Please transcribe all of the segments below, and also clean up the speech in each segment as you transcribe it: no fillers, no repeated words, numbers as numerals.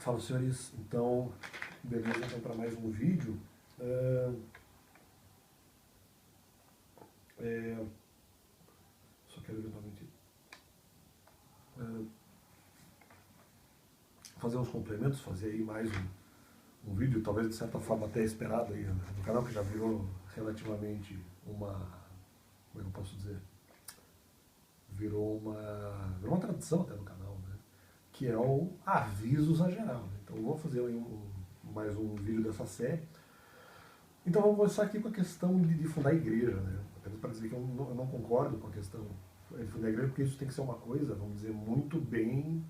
Fala, senhores. Então, beleza, então para mais um vídeo. Só quero eventualmente fazer uns complementos, fazer aí mais um vídeo, talvez de certa forma até esperado aí no canal, que já virou relativamente uma, como é que eu posso dizer? Virou uma tradição até no canal, né? Que é o Avisos a Geral. Então vou fazer aí mais um vídeo dessa série. Então vamos começar aqui com a questão de fundar a igreja, né? Apenas para dizer que eu não concordo com a questão de fundar a igreja, porque isso tem que ser uma coisa, vamos dizer, muito bem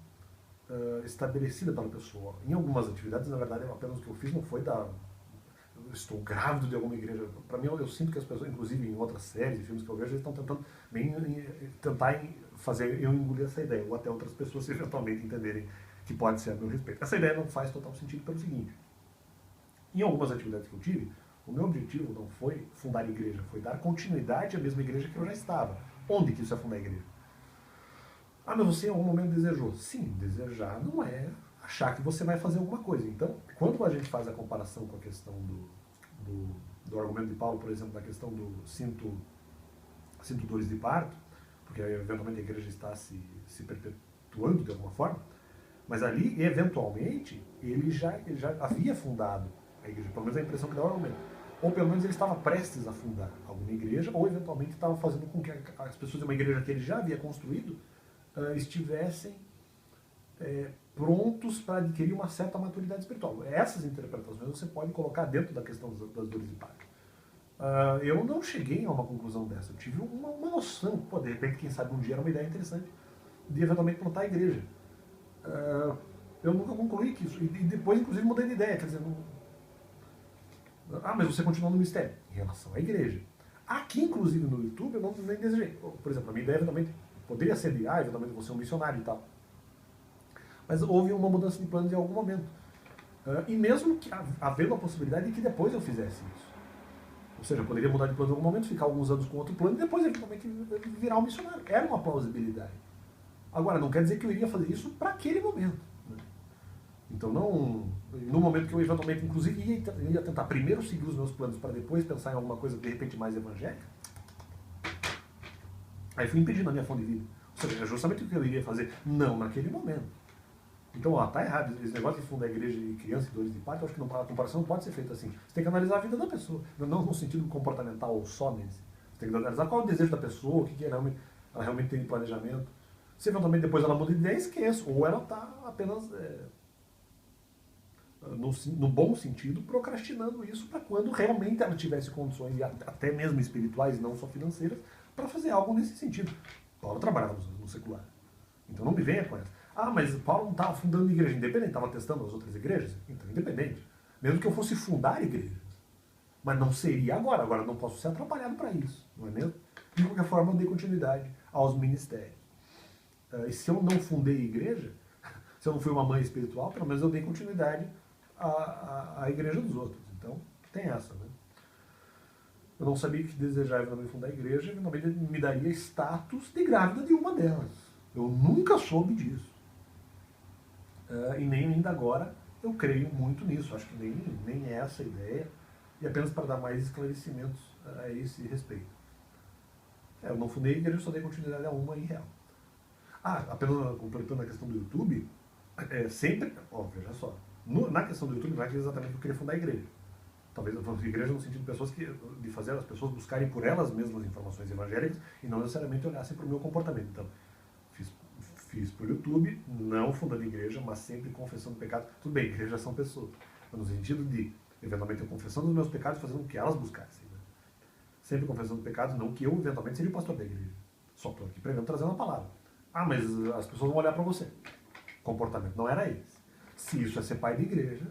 estabelecida pela pessoa. Em algumas atividades, na verdade, apenas o que eu fiz não foi eu estou grávido de alguma igreja. Para mim, eu sinto que as pessoas, inclusive em outras séries, filmes que eu vejo, eles estão tentando tentar fazer eu engolir essa ideia, ou até outras pessoas eventualmente entenderem que pode ser a meu respeito. Essa ideia não faz total sentido pelo seguinte: em algumas atividades que eu tive, o meu objetivo não foi fundar a igreja, foi dar continuidade à mesma igreja que eu já estava. Onde que isso é fundar a igreja? Ah, mas você em algum momento desejou. Sim, desejar não é achar que você vai fazer alguma coisa. Então, quando a gente faz a comparação com a questão do argumento de Paulo, por exemplo, da questão do cinto dores de parto, porque eventualmente a igreja está se perpetuando de alguma forma, mas ali, eventualmente, ele já havia fundado a igreja, pelo menos a impressão que dá o argumento. Ou pelo menos ele estava prestes a fundar alguma igreja, ou eventualmente estava fazendo com que as pessoas de uma igreja que ele já havia construído estivessem prontos para adquirir uma certa maturidade espiritual. Essas interpretações você pode colocar dentro da questão das dores de parto. Eu não cheguei a uma conclusão dessa. Eu tive uma noção, pô, de repente, quem sabe um dia era uma ideia interessante de eventualmente plantar a igreja. Eu nunca concluí que isso. E depois, inclusive, mudei de ideia. Quer dizer, mas você continua no mistério. Em relação à igreja. Aqui, inclusive, no YouTube, eu nem desejei. Por exemplo, a minha ideia eventualmente poderia ser de, eventualmente você é um missionário e tal. Mas houve uma mudança de planos em algum momento. E mesmo que havendo a possibilidade de que depois eu fizesse isso. Ou seja, eu poderia mudar de plano em algum momento, ficar alguns anos com outro plano e depois eventualmente virar um missionário. Era uma plausibilidade. Agora, não quer dizer que eu iria fazer isso para aquele momento. Né? Então, no momento que eu eventualmente, inclusive, ia tentar primeiro seguir os meus planos para depois pensar em alguma coisa de repente mais evangélica, aí fui impedindo a minha fonte de vida. Ou seja, é justamente o que eu iria fazer, não naquele momento. Então, tá errado. Esse negócio de fundar a igreja de criança e dores de parto, eu acho que a comparação não pode ser feita assim. Você tem que analisar a vida da pessoa, não no sentido comportamental só nesse. Você tem que analisar qual é o desejo da pessoa, o que ela realmente tem de planejamento. Se eventualmente depois ela muda de ideia, esqueça. Ou ela está apenas, no bom sentido, procrastinando isso para quando realmente ela tivesse condições, até mesmo espirituais e não só financeiras, para fazer algo nesse sentido. Paulo trabalhava no secular. Então não me venha com essa. Mas Paulo não estava fundando igreja independente, estava testando as outras igrejas? Então, independente. Mesmo que eu fosse fundar igrejas. Mas não seria agora. Agora não posso ser atrapalhado para isso, não é mesmo? De qualquer forma, eu dei continuidade aos ministérios. E se eu não fundei igreja, se eu não fui uma mãe espiritual, pelo menos eu dei continuidade à igreja dos outros. Então, tem essa, né? Eu não sabia que desejar eventualmente fundar a igreja, eventualmente me daria status de grávida de uma delas. Eu nunca soube disso. E nem ainda agora eu creio muito nisso. Acho que nem é essa a ideia. E apenas para dar mais esclarecimentos a esse respeito. Eu não fundei a igreja, só dei continuidade a uma em real. Apenas completando a questão do YouTube, sempre, veja só, na questão do YouTube não é exatamente que eu queria fundar a igreja. Talvez eu fosse igreja no sentido de fazer as pessoas buscarem por elas mesmas informações evangélicas e não necessariamente olhassem para o meu comportamento. Então, fiz por YouTube, não fundando igreja, mas sempre confessando pecado. Tudo bem, igrejas são pessoas, mas no sentido de, eventualmente, eu confessando os meus pecados, fazendo o que elas buscassem. Né? Sempre confessando pecados, não que eu, eventualmente, seja o pastor da igreja. Só estou aqui pregando, trazendo a palavra. Mas as pessoas vão olhar para você. Comportamento não era esse. Se isso é ser pai de igreja,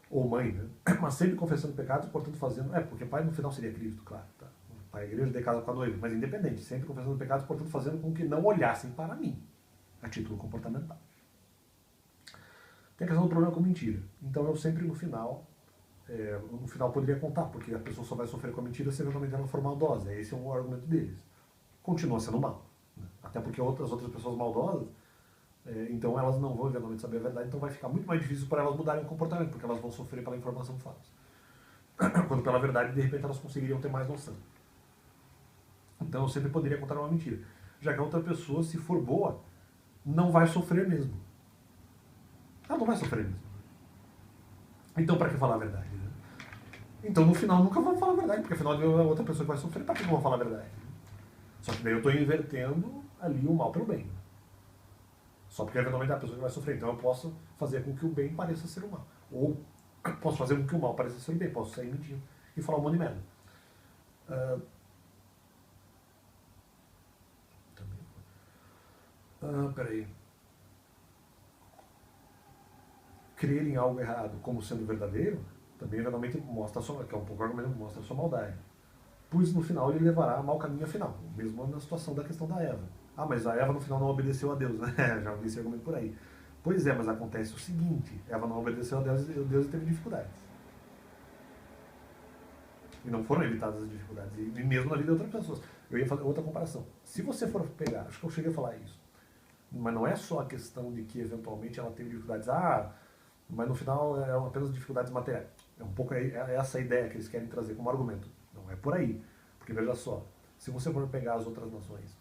ou mãe, né? Mas sempre confessando pecados, portanto fazendo... porque pai no final seria Cristo, claro. Tá? Pai da igreja, de casa com a noiva, mas independente, sempre confessando pecados, portanto fazendo com que não olhassem para mim, a título comportamental. Tem a questão do problema com mentira. Então eu sempre no final poderia contar, porque a pessoa só vai sofrer com a mentira se eventualmente ela for maldosa. Esse é um argumento deles. Continua sendo mal. Né? Até porque outras pessoas maldosas Então elas não vão eventualmente saber a verdade, então vai ficar muito mais difícil para elas mudarem o comportamento, porque elas vão sofrer pela informação falsa. Quando pela verdade, de repente, elas conseguiriam ter mais noção. Então eu sempre poderia contar uma mentira. Já que a outra pessoa, se for boa, não vai sofrer mesmo. Ela não vai sofrer mesmo. Então para que falar a verdade? Né? Então no final nunca vou falar a verdade, porque afinal a outra pessoa que vai sofrer, para que eu vou falar a verdade? Só que daí eu estou invertendo ali o mal pelo bem. Só porque eventualmente é a pessoa que vai sofrer. Então eu posso fazer com que o bem pareça ser o mal. Ou posso fazer com que o mal pareça ser o bem. Posso sair mentindo e falar um monte de merda. Peraí. Crer em algo errado como sendo verdadeiro, também eventualmente mostra a sua, que é um pouco argumento, mostra a sua maldade. Pois no final ele levará a mau caminho final. Mesmo na situação da questão da Eva. Ah, mas a Eva no final não obedeceu a Deus, né? Já ouvi esse argumento por aí. Pois é, mas acontece o seguinte: Eva não obedeceu a Deus e Deus teve dificuldades. E não foram evitadas as dificuldades. E mesmo na vida de outras pessoas. Eu ia fazer outra comparação. Se você for pegar, acho que eu cheguei a falar isso, mas não é só a questão de que eventualmente ela teve dificuldades. Mas no final eram apenas dificuldades materiais. É um pouco essa ideia que eles querem trazer como argumento. Não é por aí. Porque veja só, se você for pegar as outras nações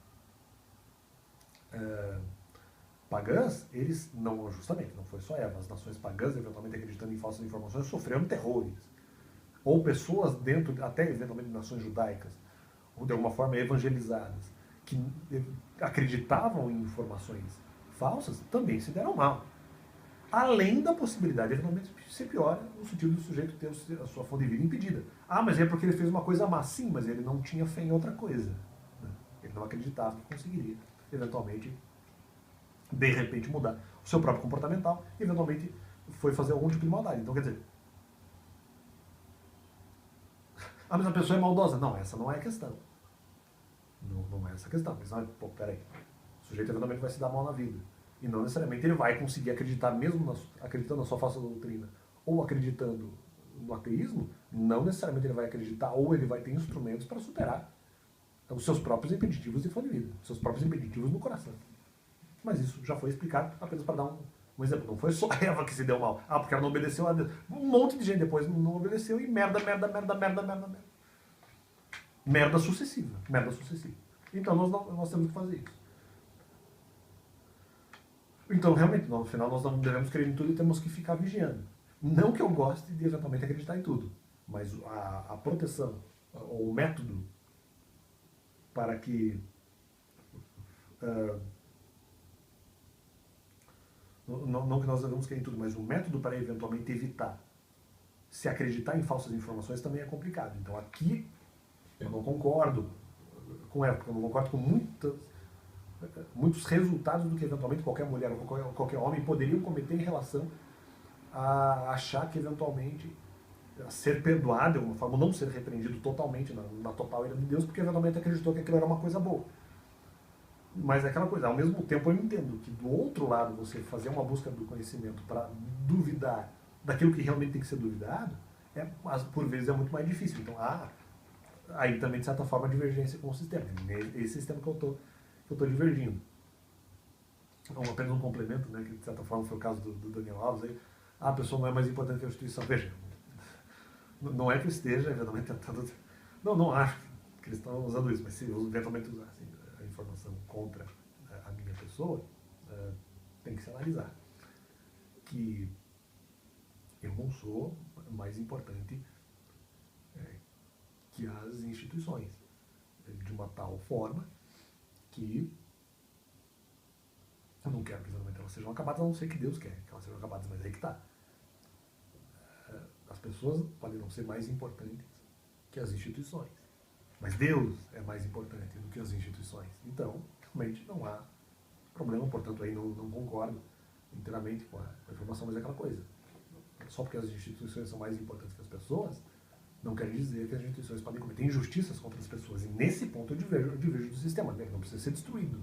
pagãs, eles não, justamente, não foi só Eva, as nações pagãs, eventualmente acreditando em falsas informações, sofreram terrores. Ou pessoas dentro, até eventualmente nações judaicas, ou de alguma forma evangelizadas, que acreditavam em informações falsas, também se deram mal. Além da possibilidade, eventualmente, de ser pior no sentido do sujeito ter a sua fonte de vida impedida. Mas é porque ele fez uma coisa má. Sim, mas ele não tinha fé em outra coisa. Né? Ele não acreditava que conseguiria, eventualmente, de repente, mudar o seu próprio comportamental e, eventualmente, foi fazer algum tipo de maldade. Então, quer dizer, mas a pessoa é maldosa. Não, essa não é a questão. Não é essa a questão. Mas, peraí. O sujeito, eventualmente, vai se dar mal na vida. E não necessariamente ele vai conseguir acreditar, mesmo acreditando na sua falsa doutrina, ou acreditando no ateísmo, não necessariamente ele vai acreditar, ou ele vai ter instrumentos para superar os seus próprios impeditivos de fã de vida, os seus próprios impeditivos no coração. Mas isso já foi explicado apenas para dar um exemplo. Não foi só Eva que se deu mal. Porque ela não obedeceu a Deus. Um monte de gente depois não obedeceu e merda. Merda sucessiva. Então nós temos que fazer isso. Então, realmente, no final nós não devemos crer em tudo e temos que ficar vigiando. Não que eu goste de eventualmente acreditar em tudo, mas a proteção, ou o método para que não que nós devemos crer em tudo, mas o método para eventualmente evitar se acreditar em falsas informações também é complicado. Então aqui eu não concordo com ela, porque eu não concordo com muitos resultados do que eventualmente qualquer mulher ou qualquer homem poderiam cometer em relação a achar que eventualmente a ser perdoado de alguma forma, não ser repreendido totalmente na total ira de Deus, porque eventualmente acreditou que aquilo era uma coisa boa. Mas é aquela coisa, ao mesmo tempo eu entendo que do outro lado você fazer uma busca do conhecimento para duvidar daquilo que realmente tem que ser duvidado, por vezes é muito mais difícil. Então aí também de certa forma a divergência com o sistema. É esse sistema que eu estou divergindo. Então, apenas um complemento, né, que de certa forma foi o caso do Daniel Alves, aí, a pessoa não é mais importante que a instituição. Veja, não é que eu esteja eventualmente tentando... Não acho que eles estão usando isso, mas se eventualmente usar assim, a informação contra a minha pessoa, tem que se analisar. Que eu não sou mais importante que as instituições, de uma tal forma que eu não quero que elas sejam acabadas, a não ser que Deus quer que elas sejam acabadas, mas aí que está. As pessoas podem não ser mais importantes que as instituições, mas Deus é mais importante do que as instituições. Então, realmente não há problema, portanto aí não concordo inteiramente com a informação, mas é aquela coisa. Só porque as instituições são mais importantes que as pessoas, não quer dizer que as instituições podem cometer injustiças contra as pessoas. E nesse ponto eu diverjo do sistema, né? Não precisa ser destruído.